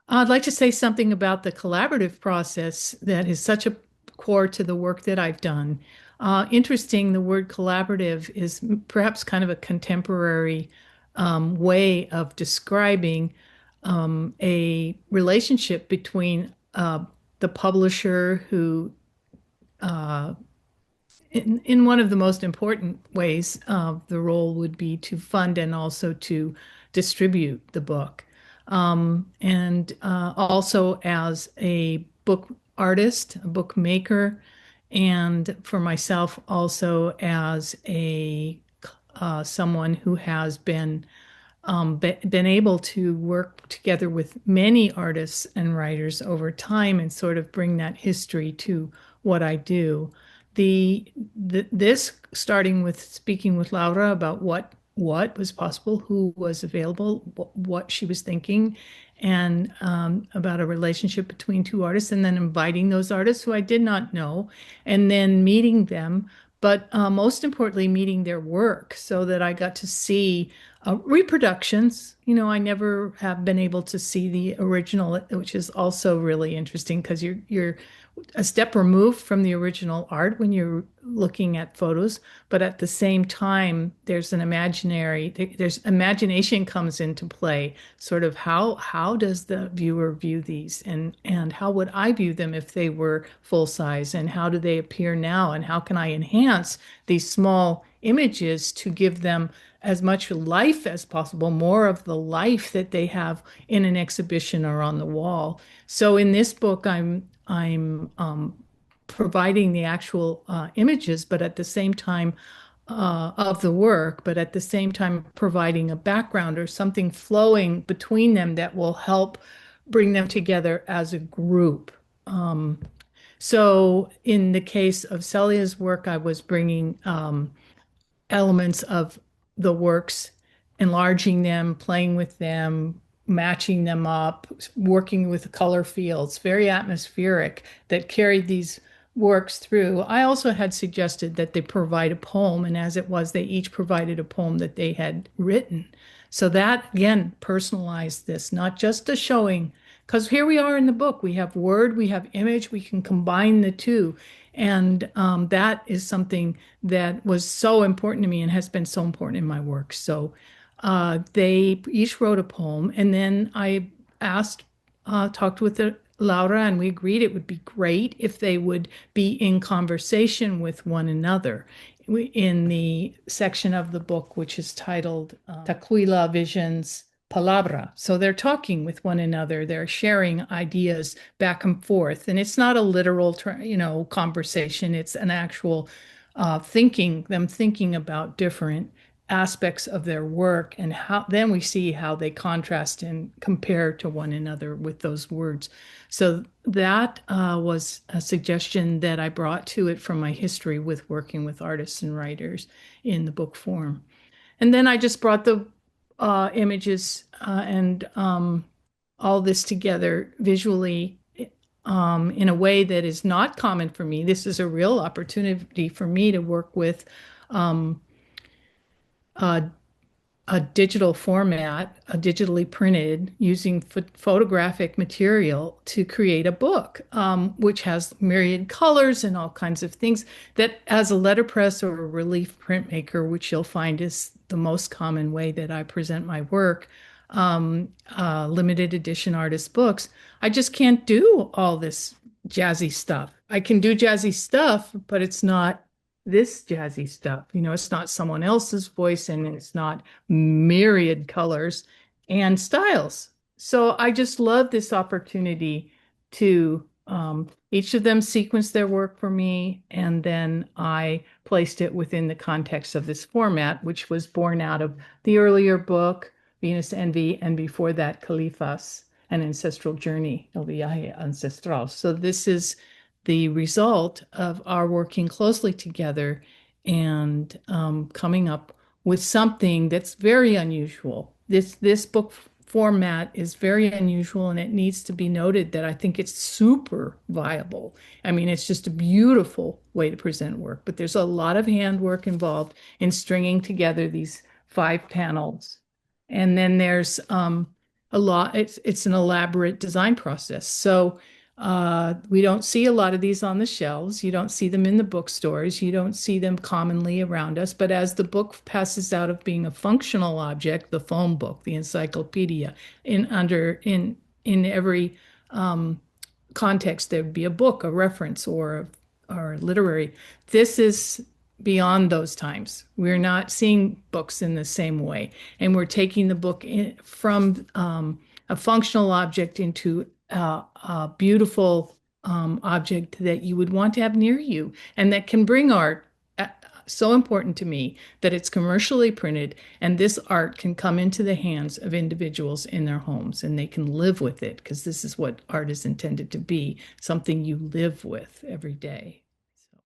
I'd like to say something about the collaborative process that is such a core to the work that I've done. Interesting, the word collaborative is perhaps kind of a contemporary way of describing a relationship between the publisher who, uh, in one of the most important ways, the role would be to fund and also to distribute the book. And also as a book artist, a book maker, and for myself also as a someone who has been able to work together with many artists and writers over time and sort of bring that history to what I do. This starting with speaking with Laura about what was possible, who was available, what she was thinking, and about a relationship between two artists, and then inviting those artists who I did not know, and then meeting them, but most importantly, meeting their work so that I got to see reproductions. I never have been able to see the original, which is also really interesting because you're a step removed from the original art when you're looking at photos, but at the same time, there's imagination comes into play. Sort of how does the viewer view these, and how would I view them if they were full size, and how do they appear now, and how can I enhance these small images to give them as much life as possible, more of the life that they have in an exhibition or on the wall. So in this book, I'm providing the actual images, but at the same time of the work, but at the same time providing a background or something flowing between them that will help bring them together as a group. So in the case of Celia's work, I was bringing elements of the works, enlarging them, playing with them, matching them up, working with color fields, very atmospheric, that carried these works through. I also had suggested that they provide a poem, and as it was, they each provided a poem that they had written. So that again personalized this, not just a showing, because here we are in the book. We have word, we have image, we can combine the two. And that is something that was so important to me and has been so important in my work. So they each wrote a poem, and then I talked with Laura, and we agreed it would be great if they would be in conversation with one another in the section of the book which is titled Tlacuila Visions Palabra. So they're talking with one another, they're sharing ideas back and forth. And it's not a literal, conversation, it's an actual them thinking about different aspects of their work, and how then we see how they contrast and compare to one another with those words. So that was a suggestion that I brought to it from my history with working with artists and writers in the book form. And then I just brought the images and all this together visually in a way that is not common for me. This is a real opportunity for me to work with um, a, a digital format, a digitally printed, using photographic material to create a book, which has myriad colors and all kinds of things that, as a letterpress or a relief printmaker, which you'll find is the most common way that I present my work, limited edition artist books, I just can't do all this jazzy stuff. I can do jazzy stuff, but it's not this jazzy stuff. It's not someone else's voice, and it's not myriad colors and styles. So I just love this opportunity to each of them sequence their work for me, and then I placed it within the context of this format, which was born out of the earlier book, Venus Envy, and before that, Califas, An Ancestral Journey, El Viaje Ancestral. So this is the result of our working closely together and coming up with something that's very unusual. This book format is very unusual, and it needs to be noted that I think it's super viable. I mean, it's just a beautiful way to present work, but there's a lot of handwork involved in stringing together these 5 panels. And then there's a lot. It's an elaborate design process. So we don't see a lot of these on the shelves. You don't see them in the bookstores. You don't see them commonly around us. But as the book passes out of being a functional object, the phone book, the encyclopedia, in every context, there'd be a book, a reference, or literary. This is beyond those times. We're not seeing books in the same way, and we're taking the book from a functional object into a beautiful object that you would want to have near you, and that can bring art. So important to me that it's commercially printed, and this art can come into the hands of individuals in their homes, and they can live with it because this is what art is intended to be, something you live with every day.